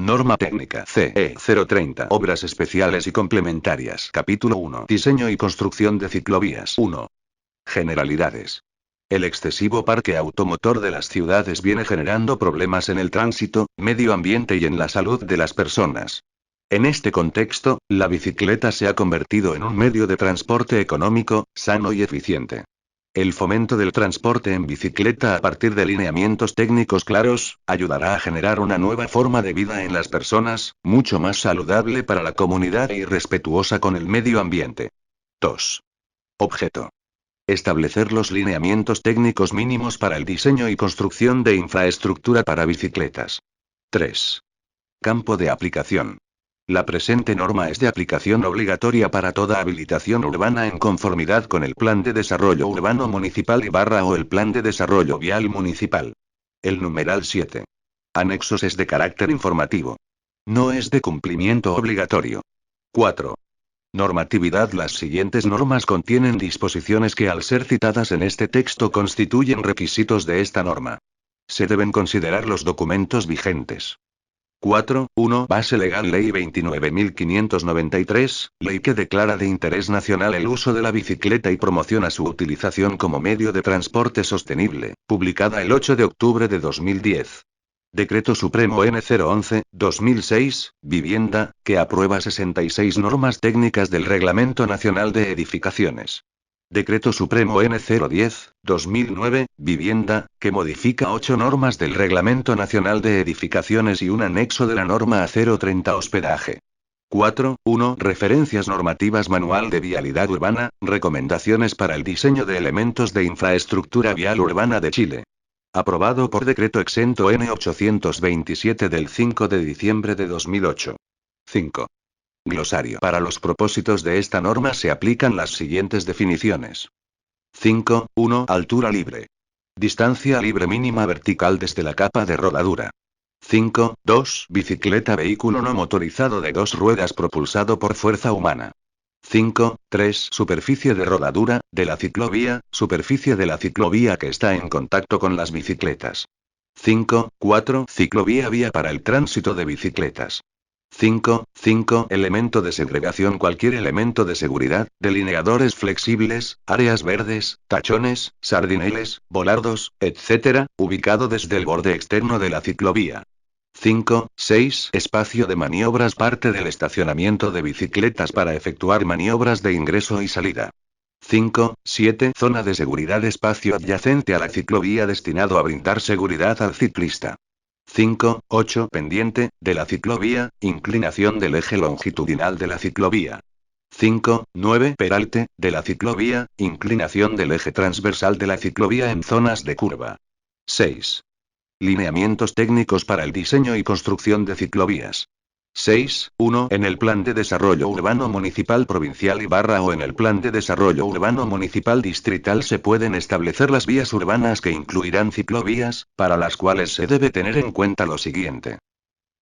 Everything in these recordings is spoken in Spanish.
Norma técnica CE 030. Obras especiales y complementarias. Capítulo 1. Diseño y construcción de ciclovías. 1. Generalidades. El excesivo parque automotor de las ciudades viene generando problemas en el tránsito, medio ambiente y en la salud de las personas. En este contexto, la bicicleta se ha convertido en un medio de transporte económico, sano y eficiente. El fomento del transporte en bicicleta a partir de lineamientos técnicos claros, ayudará a generar una nueva forma de vida en las personas, mucho más saludable para la comunidad y respetuosa con el medio ambiente. 2. Objeto. Establecer los lineamientos técnicos mínimos para el diseño y construcción de infraestructura para bicicletas. 3. Campo de aplicación. La presente norma es de aplicación obligatoria para toda habilitación urbana en conformidad con el Plan de Desarrollo Urbano Municipal o el Plan de Desarrollo Vial Municipal. El numeral 7. Anexos es de carácter informativo. No es de cumplimiento obligatorio. 4. Normatividad. Las siguientes normas contienen disposiciones que al ser citadas en este texto constituyen requisitos de esta norma. Se deben considerar los documentos vigentes. 4.1. Base legal. Ley 29.593, ley que declara de interés nacional el uso de la bicicleta y promociona su utilización como medio de transporte sostenible, publicada el 8 de octubre de 2010. Decreto Supremo N011/2006, Vivienda, que aprueba 66 normas técnicas del Reglamento Nacional de Edificaciones. Decreto Supremo N010/2009, Vivienda, que modifica 8 normas del Reglamento Nacional de Edificaciones y un anexo de la norma A030 Hospedaje. 4.1. Referencias normativas. Manual de Vialidad Urbana, recomendaciones para el diseño de elementos de infraestructura vial urbana de Chile. Aprobado por Decreto Exento N827 del 5 de diciembre de 2008. 5. Glosario. Para los propósitos de esta norma se aplican las siguientes definiciones. 5.1. Altura libre. Distancia libre mínima vertical desde la capa de rodadura. 5.2. Bicicleta. Vehículo no motorizado de 2 ruedas propulsado por fuerza humana. 5.3. Superficie de rodadura, de la ciclovía, superficie de la ciclovía que está en contacto con las bicicletas. 5.4. Ciclovía. Vía para el tránsito de bicicletas. 5.5. Elemento de segregación. Cualquier elemento de seguridad, delineadores flexibles, áreas verdes, tachones, sardineles, volardos, etc., ubicado desde el borde externo de la ciclovía. 5.6. Espacio de maniobras. Parte del estacionamiento de bicicletas para efectuar maniobras de ingreso y salida. 5.7. Zona de seguridad. Espacio adyacente a la ciclovía destinado a brindar seguridad al ciclista. 5.8. Pendiente, de la ciclovía, inclinación del eje longitudinal de la ciclovía. 5.9. Peralte, de la ciclovía, inclinación del eje transversal de la ciclovía en zonas de curva. 6. Lineamientos técnicos para el diseño y construcción de ciclovías. 6.1. En el Plan de Desarrollo Urbano Municipal Provincial o en el Plan de Desarrollo Urbano Municipal Distrital se pueden establecer las vías urbanas que incluirán ciclovías, para las cuales se debe tener en cuenta lo siguiente.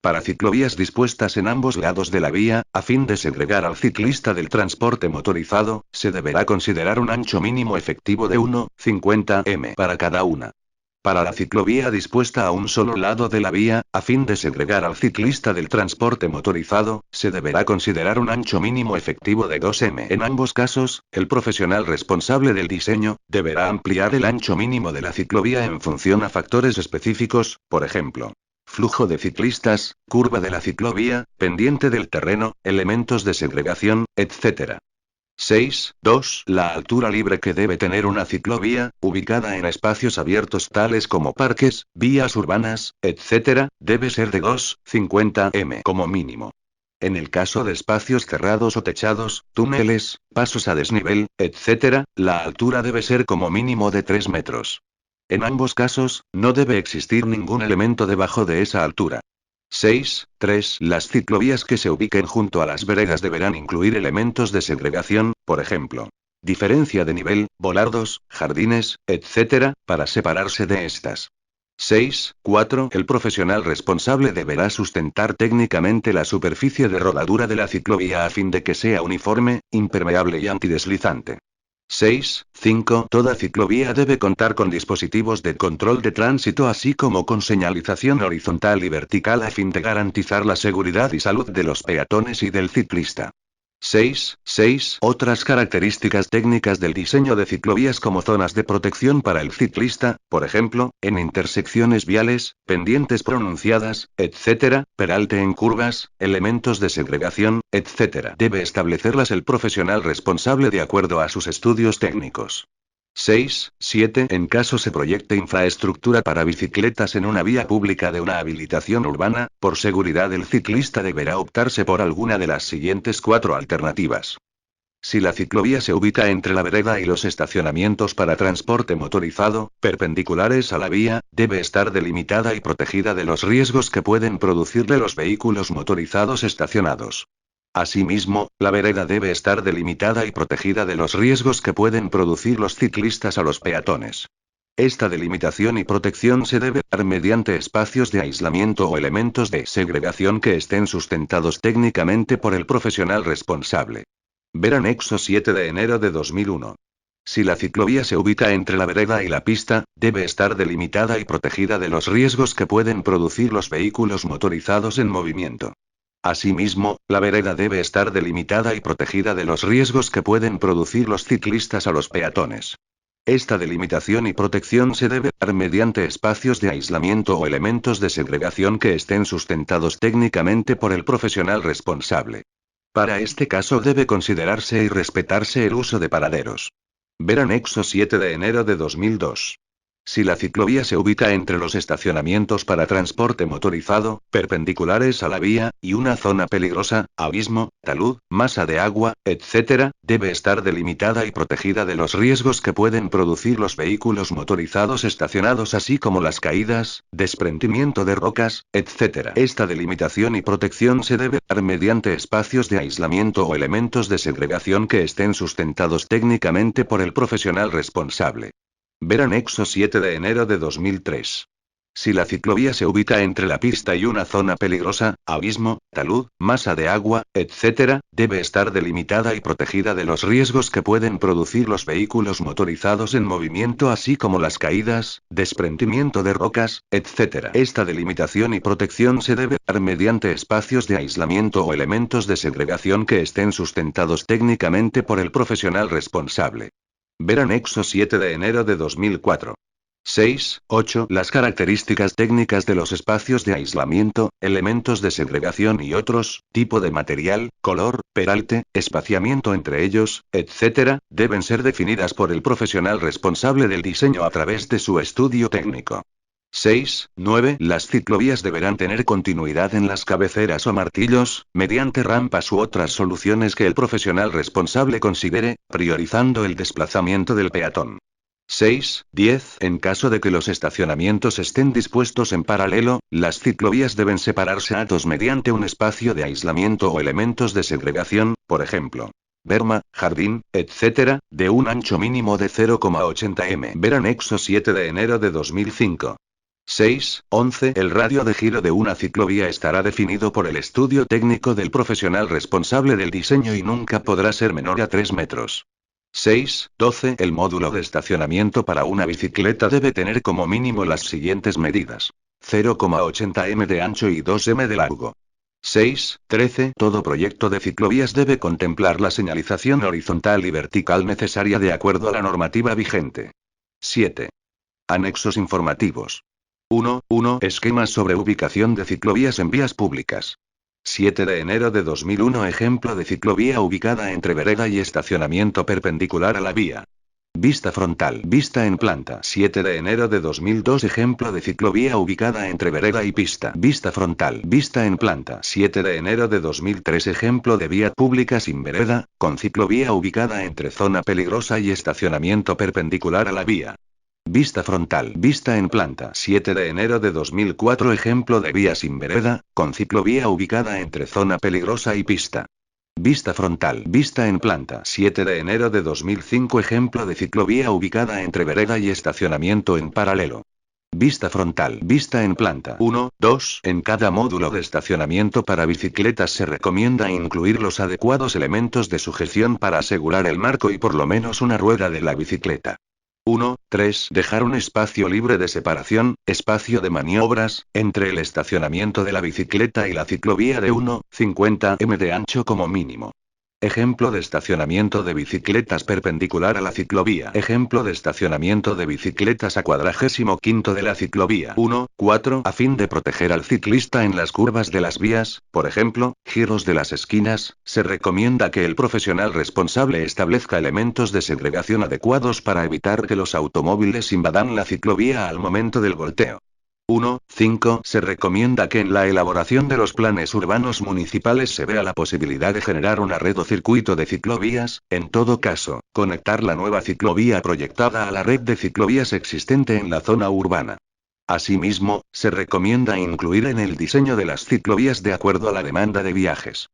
Para ciclovías dispuestas en ambos lados de la vía, a fin de segregar al ciclista del transporte motorizado, se deberá considerar un ancho mínimo efectivo de 1,50 m para cada una. Para la ciclovía dispuesta a un solo lado de la vía, a fin de segregar al ciclista del transporte motorizado, se deberá considerar un ancho mínimo efectivo de 2 m. En ambos casos, el profesional responsable del diseño, deberá ampliar el ancho mínimo de la ciclovía en función a factores específicos, por ejemplo, flujo de ciclistas, curva de la ciclovía, pendiente del terreno, elementos de segregación, etc. 6.2. La altura libre que debe tener una ciclovía, ubicada en espacios abiertos tales como parques, vías urbanas, etc., debe ser de 2,50 m como mínimo. En el caso de espacios cerrados o techados, túneles, pasos a desnivel, etc., la altura debe ser como mínimo de 3 metros. En ambos casos, no debe existir ningún elemento debajo de esa altura. 6.3. Las ciclovías que se ubiquen junto a las veredas deberán incluir elementos de segregación, por ejemplo, diferencia de nivel, volardos, jardines, etc., para separarse de estas. 6.4. El profesional responsable deberá sustentar técnicamente la superficie de rodadura de la ciclovía a fin de que sea uniforme, impermeable y antideslizante. 6.5. Toda ciclovía debe contar con dispositivos de control de tránsito así como con señalización horizontal y vertical a fin de garantizar la seguridad y salud de los peatones y del ciclista. 6. Otras características técnicas del diseño de ciclovías como zonas de protección para el ciclista, por ejemplo, en intersecciones viales, pendientes pronunciadas, etc., peralte en curvas, elementos de segregación, etc. Debe establecerlas el profesional responsable de acuerdo a sus estudios técnicos. 7. En caso se proyecte infraestructura para bicicletas en una vía pública de una habilitación urbana, por seguridad del ciclista deberá optarse por alguna de las siguientes 4 alternativas. Si la ciclovía se ubica entre la vereda y los estacionamientos para transporte motorizado, perpendiculares a la vía, debe estar delimitada y protegida de los riesgos que pueden producirle los vehículos motorizados estacionados. Asimismo, la vereda debe estar delimitada y protegida de los riesgos que pueden producir los ciclistas a los peatones. Esta delimitación y protección se debe dar mediante espacios de aislamiento o elementos de segregación que estén sustentados técnicamente por el profesional responsable. Ver anexo 7 de enero de 2001. Si la ciclovía se ubica entre la vereda y la pista, debe estar delimitada y protegida de los riesgos que pueden producir los vehículos motorizados en movimiento. Asimismo, la vereda debe estar delimitada y protegida de los riesgos que pueden producir los ciclistas a los peatones. Esta delimitación y protección se debe dar mediante espacios de aislamiento o elementos de segregación que estén sustentados técnicamente por el profesional responsable. Para este caso debe considerarse y respetarse el uso de paraderos. Ver anexo 7 de enero de 2002. Si la ciclovía se ubica entre los estacionamientos para transporte motorizado, perpendiculares a la vía, y una zona peligrosa, abismo, talud, masa de agua, etc., debe estar delimitada y protegida de los riesgos que pueden producir los vehículos motorizados estacionados así como las caídas, desprendimiento de rocas, etc. Esta delimitación y protección se debe dar mediante espacios de aislamiento o elementos de segregación que estén sustentados técnicamente por el profesional responsable. Ver anexo 7 de enero de 2003. Si la ciclovía se ubica entre la pista y una zona peligrosa, abismo, talud, masa de agua, etc., debe estar delimitada y protegida de los riesgos que pueden producir los vehículos motorizados en movimiento así como las caídas, desprendimiento de rocas, etc. Esta delimitación y protección se debe dar mediante espacios de aislamiento o elementos de segregación que estén sustentados técnicamente por el profesional responsable. Ver anexo 7 de enero de 2004. 8. Las características técnicas de los espacios de aislamiento, elementos de segregación y otros, tipo de material, color, peralte, espaciamiento entre ellos, etc., deben ser definidas por el profesional responsable del diseño a través de su estudio técnico. 9. Las ciclovías deberán tener continuidad en las cabeceras o martillos, mediante rampas u otras soluciones que el profesional responsable considere, priorizando el desplazamiento del peatón. 10. En caso de que los estacionamientos estén dispuestos en paralelo, las ciclovías deben separarse a dos mediante un espacio de aislamiento o elementos de segregación, por ejemplo, berma, jardín, etc., de un ancho mínimo de 0,80 m. Ver anexo 7 de enero de 2005. 11. El radio de giro de una ciclovía estará definido por el estudio técnico del profesional responsable del diseño y nunca podrá ser menor a 3 metros. 12. El módulo de estacionamiento para una bicicleta debe tener como mínimo las siguientes medidas: 0,80 m de ancho y 2 m de largo. 13. Todo proyecto de ciclovías debe contemplar la señalización horizontal y vertical necesaria de acuerdo a la normativa vigente. 7. Anexos informativos. 1. Esquemas sobre ubicación de ciclovías en vías públicas. 7 de enero de 2001. Ejemplo de ciclovía ubicada entre vereda y estacionamiento perpendicular a la vía. Vista frontal. Vista en planta. 7 de enero de 2002. Ejemplo de ciclovía ubicada entre vereda y pista. Vista frontal. Vista en planta. 7 de enero de 2003. Ejemplo de vía pública sin vereda, con ciclovía ubicada entre zona peligrosa y estacionamiento perpendicular a la vía. Vista frontal. Vista en planta. 7 de enero de 2004. Ejemplo de vía sin vereda, con ciclovía ubicada entre zona peligrosa y pista. Vista frontal. Vista en planta. 7 de enero de 2005. Ejemplo de ciclovía ubicada entre vereda y estacionamiento en paralelo. Vista frontal. Vista en planta. 1, 2. En cada módulo de estacionamiento para bicicletas se recomienda incluir los adecuados elementos de sujeción para asegurar el marco y por lo menos una rueda de la bicicleta. 1, 3. Dejar un espacio libre de separación, espacio de maniobras, entre el estacionamiento de la bicicleta y la ciclovía de 1,50 m de ancho como mínimo. Ejemplo de estacionamiento de bicicletas perpendicular a la ciclovía. Ejemplo de estacionamiento de bicicletas a 45° de la ciclovía. 1, 4. A fin de proteger al ciclista en las curvas de las vías, por ejemplo, giros de las esquinas, se recomienda que el profesional responsable establezca elementos de segregación adecuados para evitar que los automóviles invadan la ciclovía al momento del volteo. 1, 5. Se recomienda que en la elaboración de los planes urbanos municipales se vea la posibilidad de generar una red o circuito de ciclovías, en todo caso, conectar la nueva ciclovía proyectada a la red de ciclovías existente en la zona urbana. Asimismo, se recomienda incluir en el diseño de las ciclovías de acuerdo a la demanda de viajes.